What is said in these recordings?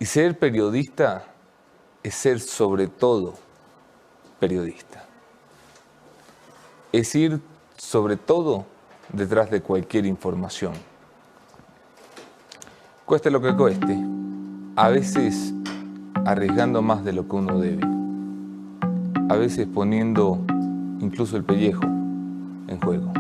Y ser periodista es ser sobre todo periodista. Es ir sobre todo detrás de cualquier información. Cueste lo que cueste, a veces arriesgando más de lo que uno debe, a veces poniendo incluso el pellejo en juego.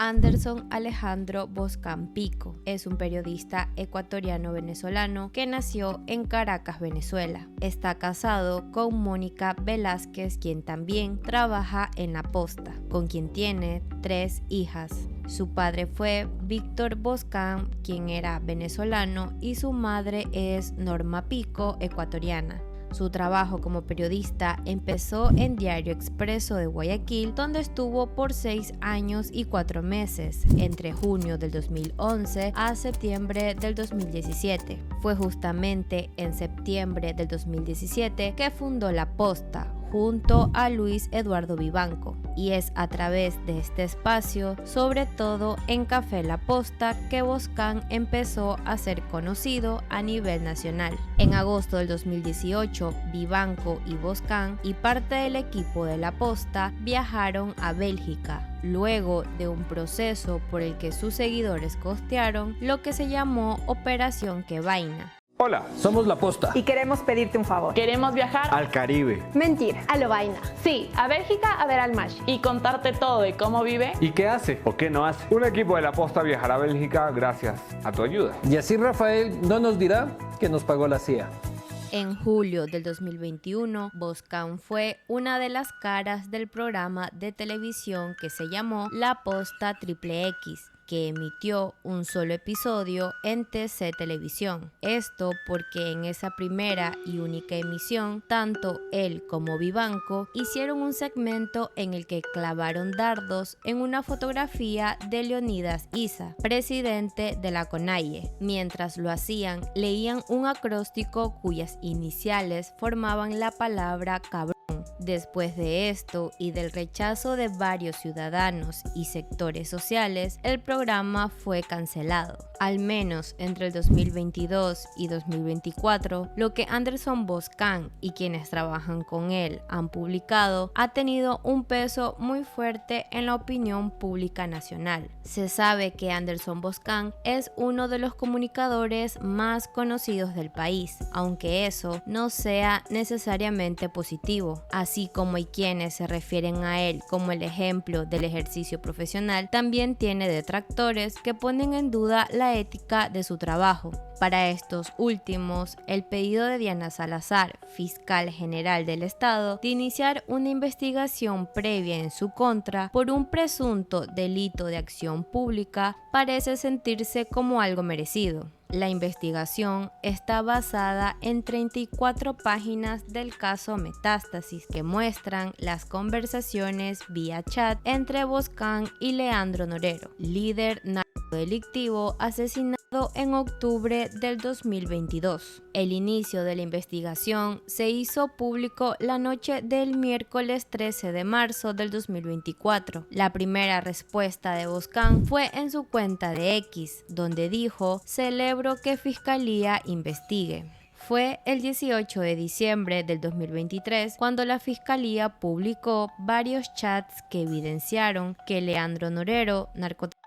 Anderson Alejandro Boscan Pico es un periodista ecuatoriano-venezolano que nació en Caracas, Venezuela. Está casado con Mónica Velázquez, quien también trabaja en La Posta, con quien tiene 3 hijas. Su padre fue Víctor Boscan, quien era venezolano, y su madre es Norma Pico, ecuatoriana. Su trabajo como periodista empezó en Diario Expreso de Guayaquil, donde estuvo por 6 años y 4 meses, entre junio del 2011 a septiembre del 2017. Fue justamente en septiembre del 2017 que fundó La Posta, junto a Luis Eduardo Vivanco, y es a través de este espacio, sobre todo en Café La Posta, que Boscan empezó a ser conocido a nivel nacional. En agosto del 2018, Vivanco y Boscan y parte del equipo de La Posta viajaron a Bélgica, luego de un proceso por el que sus seguidores costearon lo que se llamó Operación Qué Vaina. Hola, somos La Posta. Y queremos pedirte un favor. Queremos viajar al Caribe. Mentira, a lo vaina. Sí, a Bélgica a ver al Mash y contarte todo de cómo vive y qué hace o qué no hace. Un equipo de La Posta viajará a Bélgica gracias a tu ayuda. Y así Rafael no nos dirá que nos pagó la CIA. En julio del 2021, Boscan fue una de las caras del programa de televisión que se llamó La Posta XXX, que emitió un solo episodio en TC Televisión. Esto porque en esa primera y única emisión, tanto él como Vivanco hicieron un segmento en el que clavaron dardos en una fotografía de Leonidas Issa, presidente de la CONAIE. Mientras lo hacían, leían un acróstico cuyas iniciales formaban la palabra cabrón. Después de esto y del rechazo de varios ciudadanos y sectores sociales, el programa fue cancelado. Al menos entre el 2022 y 2024, lo que Anderson Boscan y quienes trabajan con él han publicado ha tenido un peso muy fuerte en la opinión pública nacional. Se sabe que Anderson Boscan es uno de los comunicadores más conocidos del país, aunque eso no sea necesariamente positivo. Así como hay quienes se refieren a él como el ejemplo del ejercicio profesional, también tiene detractores que ponen en duda la ética de su trabajo. Para estos últimos, el pedido de Diana Salazar, fiscal general del Estado, de iniciar una investigación previa en su contra por un presunto delito de acción pública parece sentirse como algo merecido. La investigación está basada en 34 páginas del caso Metástasis que muestran las conversaciones vía chat entre Boscan y Leandro Norero, líder narcodelictivo asesinado en octubre del 2022. El inicio de la investigación se hizo público la noche del miércoles 13 de marzo del 2024. La primera respuesta de Boscan fue en su cuenta de X, donde dijo: "Celebro que Fiscalía investigue". Fue el 18 de diciembre del 2023 cuando la Fiscalía publicó varios chats que evidenciaron que Leandro Norero, narcotraficante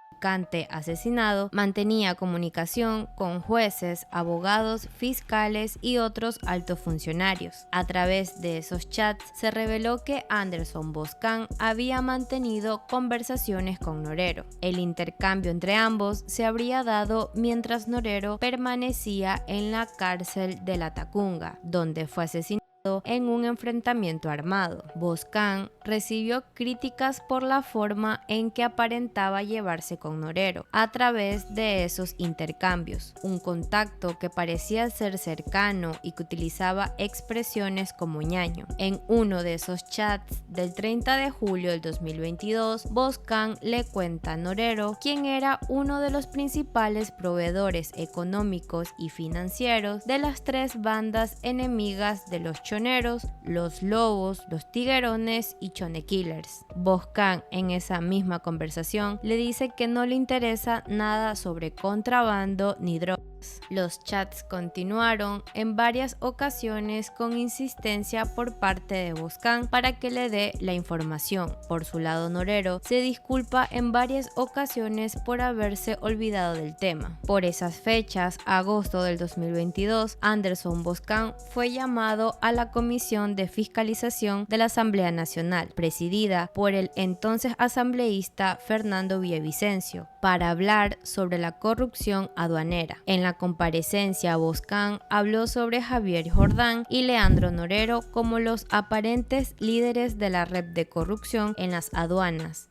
asesinado, mantenía comunicación con jueces, abogados, fiscales y otros altos funcionarios. A través de esos chats se reveló que Anderson Boscan había mantenido conversaciones con Norero. El intercambio entre ambos se habría dado mientras Norero permanecía en la cárcel de La Tacunga, donde fue asesinado en un enfrentamiento armado. Boscan recibió críticas por la forma en que aparentaba llevarse con Norero a través de esos intercambios, un contacto que parecía ser cercano y que utilizaba expresiones como ñaño. En uno de esos chats del 30 de julio del 2022, Boscan le cuenta a Norero quién era uno de los principales proveedores económicos y financieros de las 3 bandas enemigas de los choneros, los lobos, los tiguerones y Chone Killers. Boscan en esa misma conversación le dice que no le interesa nada sobre contrabando ni drogas, Los chats continuaron en varias ocasiones con insistencia por parte de Boscan para que le dé la información. Por su lado, Norero se disculpa en varias ocasiones por haberse olvidado del tema. Por esas fechas, agosto del 2022, Anderson Boscan fue llamado a la Comisión de Fiscalización de la Asamblea Nacional, presidida por el entonces asambleísta Fernando Villavicencio, para hablar sobre la corrupción aduanera. En la comparecencia, Boscan habló sobre Javier Jordán y Leandro Norero como los aparentes líderes de la red de corrupción en las aduanas.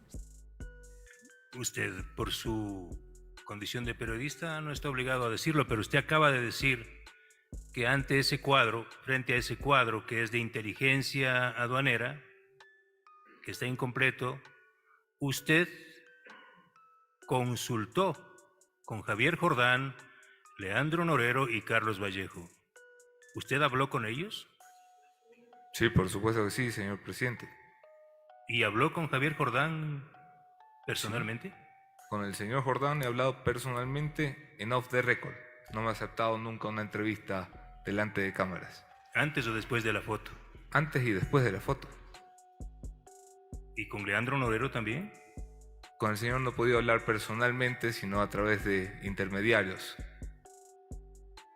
Usted, por su condición de periodista, no está obligado a decirlo, pero usted acaba de decir que frente a ese cuadro que es de inteligencia aduanera, que está incompleto, usted consultó con Javier Jordán, Leandro Norero y Carlos Vallejo. ¿Usted habló con ellos? Sí, por supuesto que sí, señor presidente. ¿Y habló con Javier Jordán personalmente? Sí. Con el señor Jordán he hablado personalmente en off the record. No me ha aceptado nunca una entrevista delante de cámaras. ¿Antes o después de la foto? Antes y después de la foto. ¿Y con Leandro Norero también? Con el señor no he podido hablar personalmente, sino a través de intermediarios.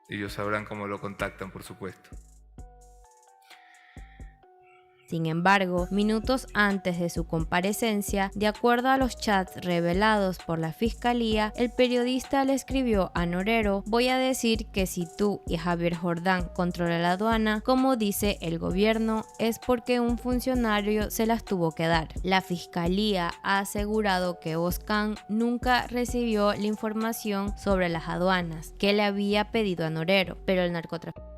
Ellos sabrán cómo lo contactan, por supuesto. Sin embargo, minutos antes de su comparecencia, de acuerdo a los chats revelados por la Fiscalía, el periodista le escribió a Norero: voy a decir que si tú y Javier Jordán controlan la aduana, como dice el gobierno, es porque un funcionario se las tuvo que dar. La Fiscalía ha asegurado que Boscan nunca recibió la información sobre las aduanas que le había pedido a Norero, pero el narcotraficante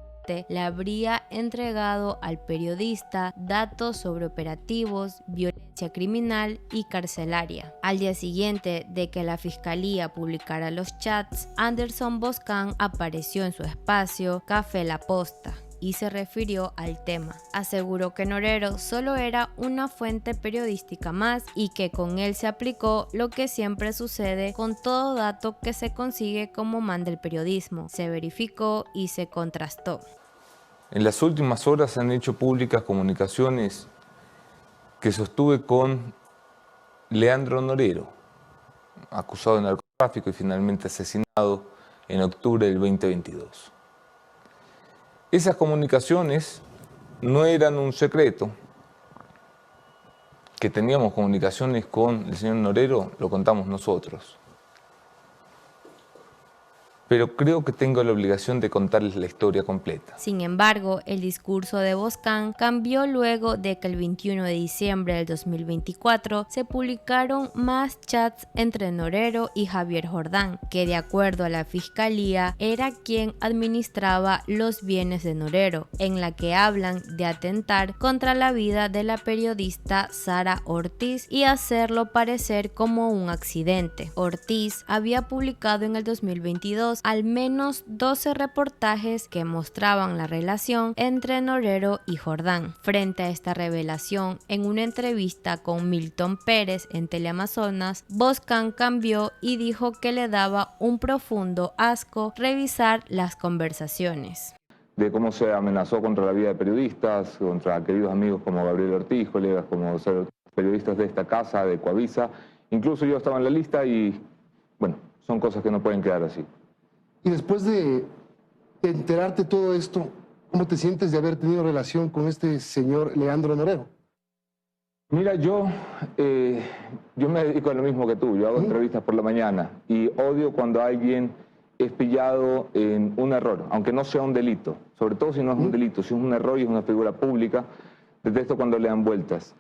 le habría entregado al periodista datos sobre operativos, violencia criminal y carcelaria. Al día siguiente de que la Fiscalía publicara los chats, Anderson Boscan apareció en su espacio Café La Posta y se refirió al tema. Aseguró que Norero solo era una fuente periodística más y que con él se aplicó lo que siempre sucede con todo dato que se consigue como manda el periodismo. Se verificó y se contrastó. En las últimas horas se han hecho públicas comunicaciones que sostuve con Leandro Norero, acusado de narcotráfico y finalmente asesinado en octubre del 2022. Esas comunicaciones no eran un secreto. Que teníamos comunicaciones con el señor Norero, lo contamos nosotros. Pero creo que tengo la obligación de contarles la historia completa. Sin embargo, el discurso de Boscan cambió luego de que el 21 de diciembre del 2024 se publicaron más chats entre Norero y Javier Jordán, que de acuerdo a la Fiscalía era quien administraba los bienes de Norero, en la que hablan de atentar contra la vida de la periodista Sara Ortiz y hacerlo parecer como un accidente. Ortiz había publicado en el 2022 al menos 12 reportajes que mostraban la relación entre Norero y Jordán. Frente a esta revelación, en una entrevista con Milton Pérez en Teleamazonas, Boscan cambió y dijo que le daba un profundo asco revisar las conversaciones. De cómo se amenazó contra la vida de periodistas, contra queridos amigos como Gabriel Ortiz, colegas como periodistas de esta casa, de Coavisa. Incluso yo estaba en la lista y, bueno, son cosas que no pueden quedar así. Y después de enterarte todo esto, ¿cómo te sientes de haber tenido relación con este señor Leandro Norero? Mira, yo me dedico a lo mismo que tú. Yo hago entrevistas por la mañana y odio cuando alguien es pillado en un error, aunque no sea un delito. Sobre todo si no es un delito, si es un error y es una figura pública, detesto cuando le dan vueltas.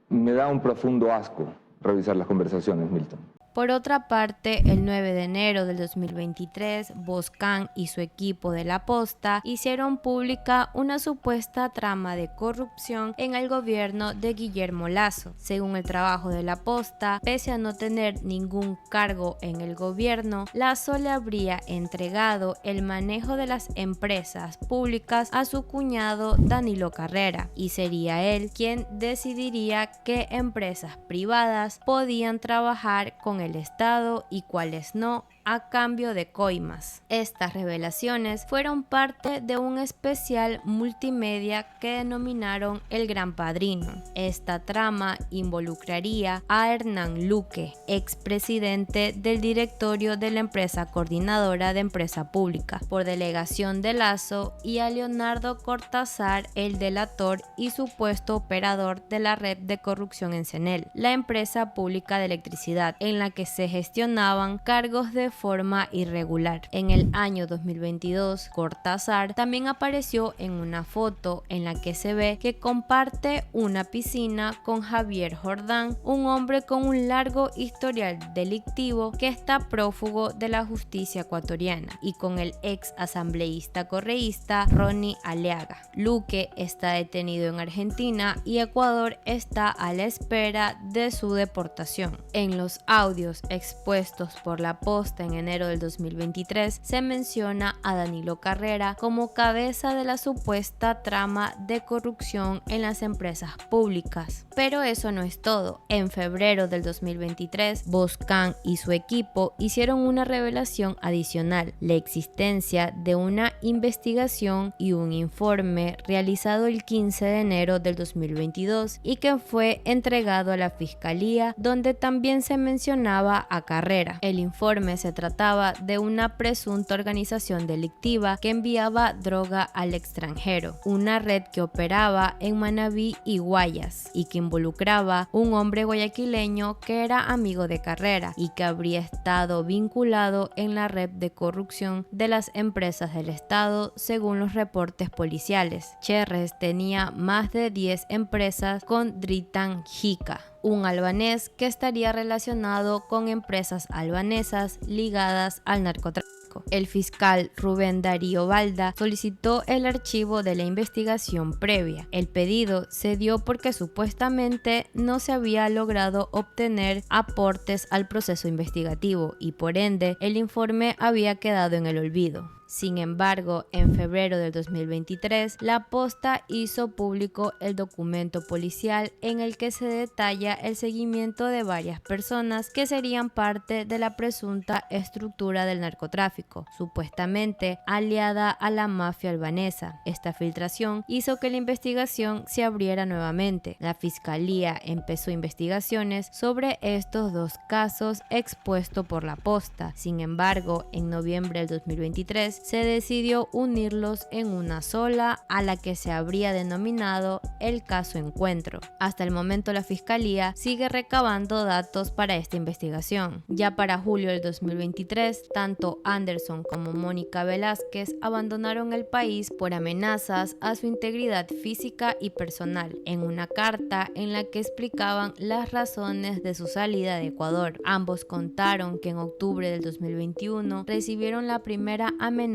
Me da un profundo asco revisar las conversaciones, Milton. Por otra parte, el 9 de enero del 2023, Boscan y su equipo de La Posta hicieron pública una supuesta trama de corrupción en el gobierno de Guillermo Lasso. Según el trabajo de La Posta, pese a no tener ningún cargo en el gobierno, Lasso le habría entregado el manejo de las empresas públicas a su cuñado Danilo Carrera, y sería él quien decidiría qué empresas privadas podían trabajar con el Estado y cuáles no a cambio de coimas. Estas revelaciones fueron parte de un especial multimedia que denominaron El Gran Padrino. Esta trama involucraría a Hernán Luque, expresidente del directorio de la empresa Coordinadora de Empresa Pública, por delegación de Lazo, y a Leonardo Cortázar, el delator y supuesto operador de la red de corrupción en CENEL, la empresa pública de electricidad, en la que se gestionaban cargos de forma irregular. En el año 2022, Cortázar también apareció en una foto en la que se ve que comparte una piscina con Javier Jordán, un hombre con un largo historial delictivo que está prófugo de la justicia ecuatoriana, y con el ex asambleísta correísta Ronnie Aliaga. Luque está detenido en Argentina y Ecuador está a la espera de su deportación. En los audios expuestos por La Posta en enero del 2023 se menciona a Danilo Carrera como cabeza de la supuesta trama de corrupción en las empresas públicas. Pero eso no es todo. En febrero del 2023, Boscan y su equipo hicieron una revelación adicional: la existencia de una investigación y un informe realizado el 15 de enero del 2022 y que fue entregado a la Fiscalía, donde también se mencionaba a Carrera. El informe se trataba de una presunta organización delictiva que enviaba droga al extranjero, una red que operaba en Manabí y Guayas y que involucraba un hombre guayaquileño que era amigo de Carrera y que habría estado vinculado en la red de corrupción de las empresas del Estado, según los reportes policiales. Cherres tenía más de 10 empresas con Dritan Jica, un albanés que estaría relacionado con empresas albanesas ligadas al narcotráfico. El fiscal Rubén Darío Balda solicitó el archivo de la investigación previa. El pedido se dio porque supuestamente no se había logrado obtener aportes al proceso investigativo y por ende el informe había quedado en el olvido. Sin embargo, en febrero del 2023, La Posta hizo público el documento policial en el que se detalla el seguimiento de varias personas que serían parte de la presunta estructura del narcotráfico, supuestamente aliada a la mafia albanesa. Esta filtración hizo que la investigación se abriera nuevamente. La Fiscalía empezó investigaciones sobre estos dos casos expuestos por La Posta. Sin embargo, en noviembre del 2023, se decidió unirlos en una sola, a la que se habría denominado el caso Encuentro. Hasta el momento la Fiscalía sigue recabando datos para esta investigación. Ya para julio del 2023, tanto Anderson como Mónica Velázquez abandonaron el país por amenazas a su integridad física y personal, en una carta en la que explicaban las razones de su salida de Ecuador. Ambos contaron que en octubre del 2021 recibieron la primera amenaza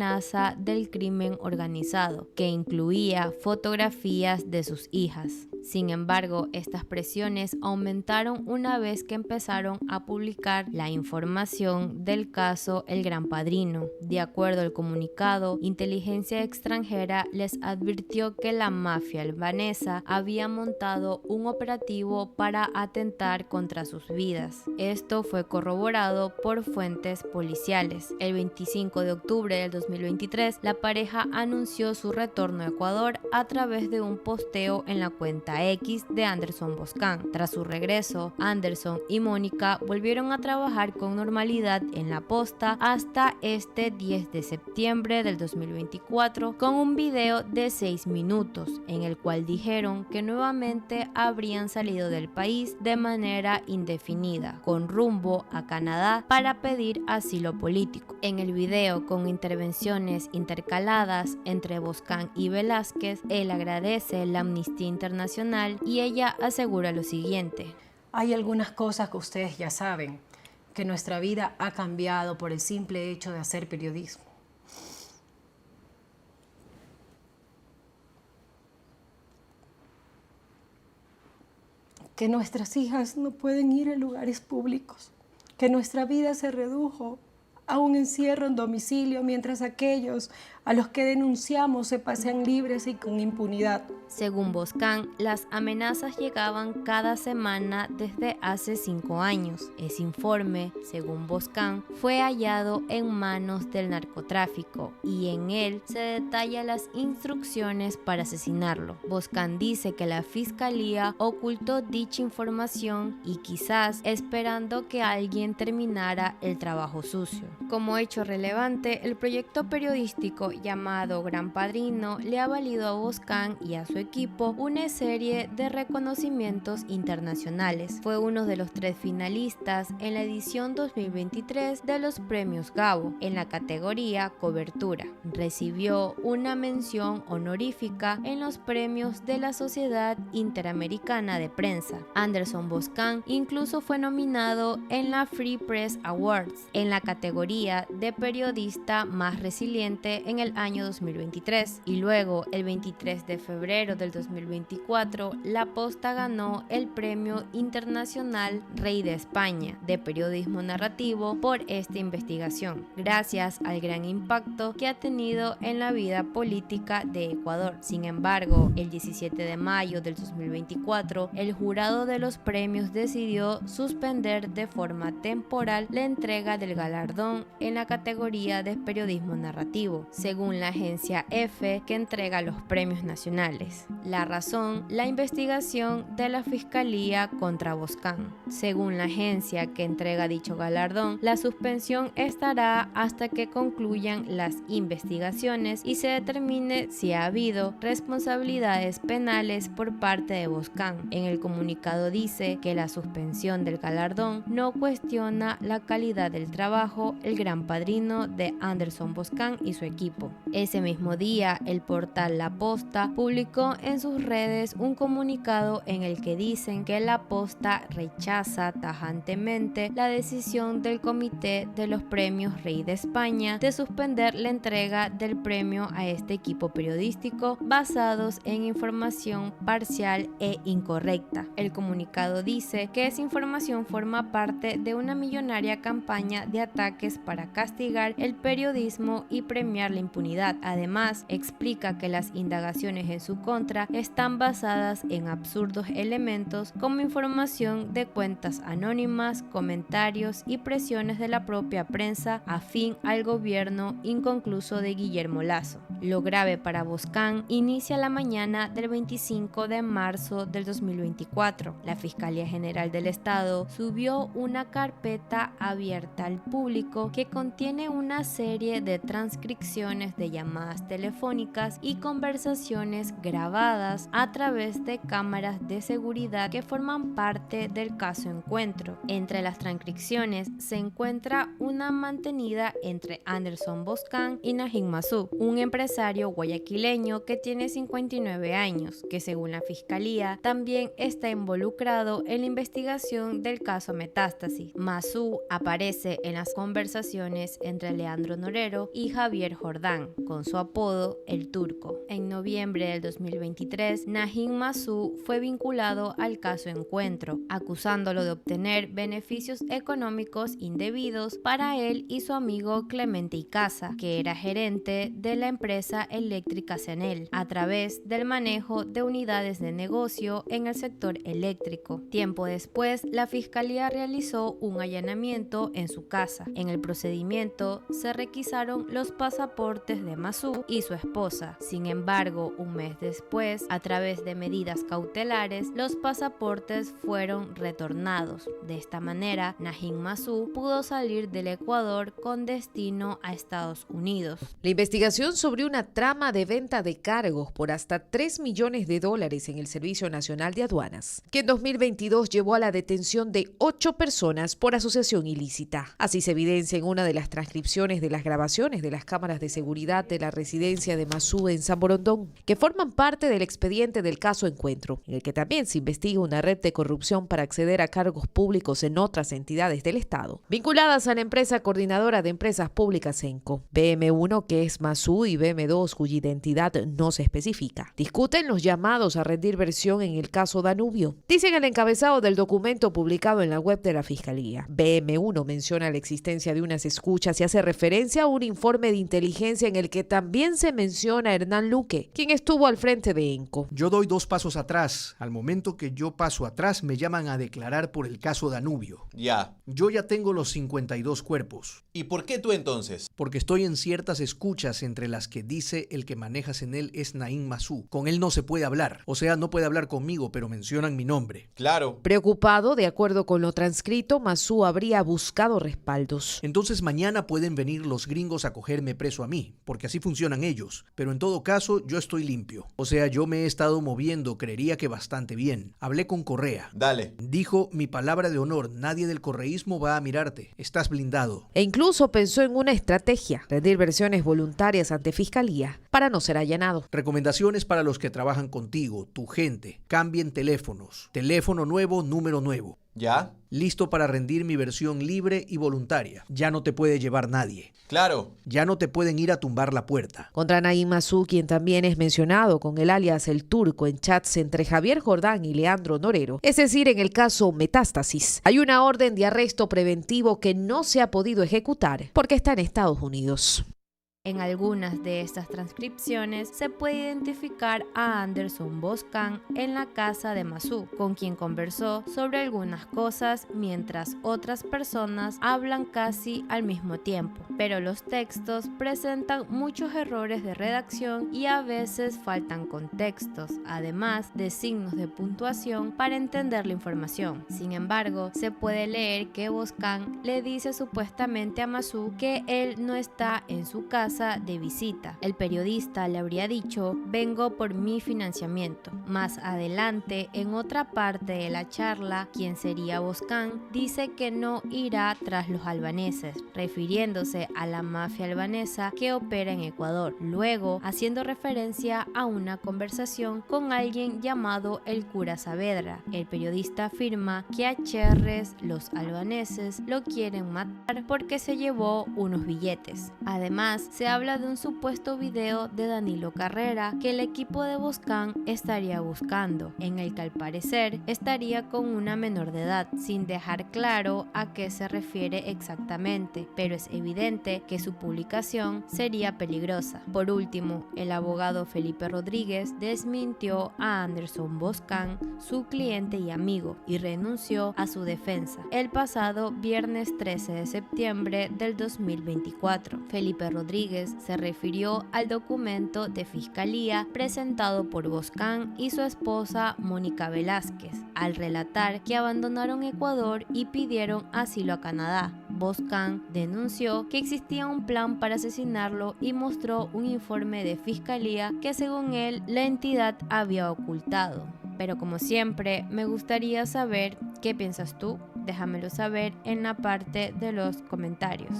del crimen organizado, que incluía fotografías de sus hijas. Sin embargo, estas presiones aumentaron una vez que empezaron a publicar la información del caso El Gran Padrino. De acuerdo al comunicado, Inteligencia Extranjera les advirtió que la mafia albanesa había montado un operativo para atentar contra sus vidas. Esto fue corroborado por fuentes policiales. El 25 de octubre del 2023, la pareja anunció su retorno a Ecuador a través de un posteo en la cuenta X de Anderson Boscan. Tras su regreso, Anderson y Mónica volvieron a trabajar con normalidad en La Posta hasta este 10 de septiembre del 2024 con un video de 6 minutos en el cual dijeron que nuevamente habrían salido del país de manera indefinida con rumbo a Canadá para pedir asilo político. En el video, con intervenciones intercaladas entre Boscan y Velázquez, él agradece la Amnistía Internacional y ella asegura lo siguiente: hay algunas cosas que ustedes ya saben, que nuestra vida ha cambiado por el simple hecho de hacer periodismo. Que nuestras hijas no pueden ir a lugares públicos, que nuestra vida se redujo a un encierro en domicilio mientras aquellos a los que denunciamos se pasean libres y con impunidad. Según Boscan, las amenazas llegaban cada semana desde hace 5 años. Ese informe, según Boscan, fue hallado en manos del narcotráfico y en él se detalla las instrucciones para asesinarlo. Boscan dice que la fiscalía ocultó dicha información y quizás esperando que alguien terminara el trabajo sucio. Como hecho relevante, el proyecto periodístico llamado Gran Padrino le ha valido a Boscan y a su equipo una serie de reconocimientos internacionales. Fue uno de los 3 finalistas en la edición 2023 de los premios Gabo en la categoría Cobertura. Recibió una mención honorífica en los premios de la Sociedad Interamericana de Prensa. Anderson Boscan incluso fue nominado en la Free Press Awards en la categoría de periodista más resiliente en el año 2023 y luego el 23 de febrero del 2024 La Posta ganó el Premio Internacional Rey de España de Periodismo Narrativo por esta investigación, gracias al gran impacto que ha tenido en la vida política de Ecuador. Sin embargo, el 17 de mayo del 2024, el jurado de los premios decidió suspender de forma temporal la entrega del galardón en la categoría de periodismo narrativo, según la agencia EFE que entrega los premios nacionales. La razón, la investigación de la Fiscalía contra Boscan. Según la agencia que entrega dicho galardón, la suspensión estará hasta que concluyan las investigaciones y se determine si ha habido responsabilidades penales por parte de Boscan. En el comunicado dice que la suspensión del galardón no cuestiona la calidad del trabajo El Gran Padrino de Anderson Boscan y su equipo. Ese mismo día, el portal La Posta publicó en sus redes un comunicado en el que dicen que La Posta rechaza tajantemente la decisión del Comité de los Premios Rey de España de suspender la entrega del premio a este equipo periodístico basados en información parcial e incorrecta. El comunicado dice que esa información forma parte de una millonaria campaña de ataques para castigar el periodismo y premiar la impunidad. Además, explica que las indagaciones en su contra están basadas en absurdos elementos como información de cuentas anónimas, comentarios y presiones de la propia prensa afín al gobierno inconcluso de Guillermo Lasso. Lo grave para Boscan inicia la mañana del 25 de marzo del 2024. La Fiscalía General del Estado subió una carpeta abierta al público que contiene una serie de transcripciones de llamadas telefónicas y conversaciones grabadas a través de cámaras de seguridad que forman parte del caso Encuentro. Entre las transcripciones se encuentra una mantenida entre Anderson Boscan y Najim Massou, un empresario guayaquileño que tiene 59 años, que según la Fiscalía también está involucrado en la investigación del caso Metástasis. Massou aparece en las conversaciones entre Leandro Norero y Javier Jordán, con su apodo El Turco. En noviembre del 2023, Najim Massou fue vinculado al caso Encuentro, acusándolo de obtener beneficios económicos indebidos para él y su amigo Clemente Icaza, que era gerente de la empresa eléctrica Cenel, a través del manejo de unidades de negocio en el sector eléctrico. Tiempo después, la Fiscalía realizó un allanamiento en su casa. En el procedimiento se requisaron los pasaportes de Massou y su esposa. Sin embargo, un mes después, a través de medidas cautelares, los pasaportes fueron retornados. De esta manera, Najim Massou pudo salir del Ecuador con destino a Estados Unidos. La investigación sobre una trama de venta de cargos por hasta $3 millones en el Servicio Nacional de Aduanas, que en 2022 llevó a la detención de 8 personas por asociación ilícita. Así se evidencia en una de las transcripciones de las grabaciones de las cámaras de seguridad de la residencia de Massou en San Borondón, que forman parte del expediente del caso Encuentro, en el que también se investiga una red de corrupción para acceder a cargos públicos en otras entidades del Estado, vinculadas a la empresa coordinadora de empresas públicas ENCO. BM1, que es Massou, y BM BM2, cuya identidad no se especifica. Discuten los llamados a rendir versión en el caso Danubio. Dicen el encabezado del documento publicado en la web de la Fiscalía. BM1 menciona la existencia de unas escuchas y hace referencia a un informe de inteligencia en el que también se menciona a Hernán Luque, quien estuvo al frente de ENCO. Yo doy 2 pasos atrás. Al momento que yo paso atrás, me llaman a declarar por el caso Danubio. Ya. Yo ya tengo los 52 cuerpos. ¿Y por qué tú entonces? Porque estoy en ciertas escuchas, entre las que dice el que manejas en él es Naim Masú. Con él no se puede hablar. O sea, no puede hablar conmigo, pero mencionan mi nombre. Claro. Preocupado, de acuerdo con lo transcrito, Masú habría buscado respaldos. Entonces mañana pueden venir los gringos a cogerme preso a mí, porque así funcionan ellos. Pero en todo caso, yo estoy limpio. O sea, yo me he estado moviendo, creería que bastante bien. Hablé con Correa. Dale. Dijo, mi palabra de honor, nadie del correísmo va a mirarte. Estás blindado. E incluso pensó en una estrategia, rendir versiones voluntarias ante Fiscalía para no ser allanado. Recomendaciones para los que trabajan contigo, tu gente. Cambien teléfonos. Teléfono nuevo, número nuevo. ¿Ya? Listo para rendir mi versión libre y voluntaria. Ya no te puede llevar nadie. Claro. Ya no te pueden ir a tumbar la puerta. Contra Naim Masú, quien también es mencionado con el alias El Turco en chats entre Javier Jordán y Leandro Norero, es decir, en el caso Metástasis, hay una orden de arresto preventivo que no se ha podido ejecutar porque está en Estados Unidos. En algunas de estas transcripciones se puede identificar a Anderson Boscan en la casa de Masú, con quien conversó sobre algunas cosas mientras otras personas hablan casi al mismo tiempo. Pero los textos presentan muchos errores de redacción y a veces faltan contextos, además de signos de puntuación para entender la información. Sin embargo, se puede leer que Boscan le dice supuestamente a Masú que él no está en su casa de visita. El periodista le habría dicho: vengo por mi financiamiento. Más adelante, en otra parte de la charla, quien sería Boscan dice que no irá tras los albaneses, refiriéndose a la mafia albanesa que opera en Ecuador, luego haciendo referencia a una conversación con alguien llamado el cura Saavedra. El periodista afirma que a Cherres los albaneses lo quieren matar porque se llevó unos billetes. Además, se habla de un supuesto video de Danilo Carrera que el equipo de Boscan estaría buscando, en el que al parecer estaría con una menor de edad, sin dejar claro a qué se refiere exactamente, pero es evidente que su publicación sería peligrosa. Por último, el abogado Felipe Rodríguez desmintió a Anderson Boscan, su cliente y amigo, y renunció a su defensa el pasado viernes 13 de septiembre del 2024. Felipe Rodríguez se refirió al documento de fiscalía presentado por Boscan y su esposa Mónica Velázquez, al relatar que abandonaron Ecuador y pidieron asilo a Canadá. Boscan denunció que existía un plan para asesinarlo y mostró un informe de fiscalía que, según él, la entidad había ocultado. Pero como siempre, me gustaría saber qué piensas tú. Déjamelo saber en la parte de los comentarios.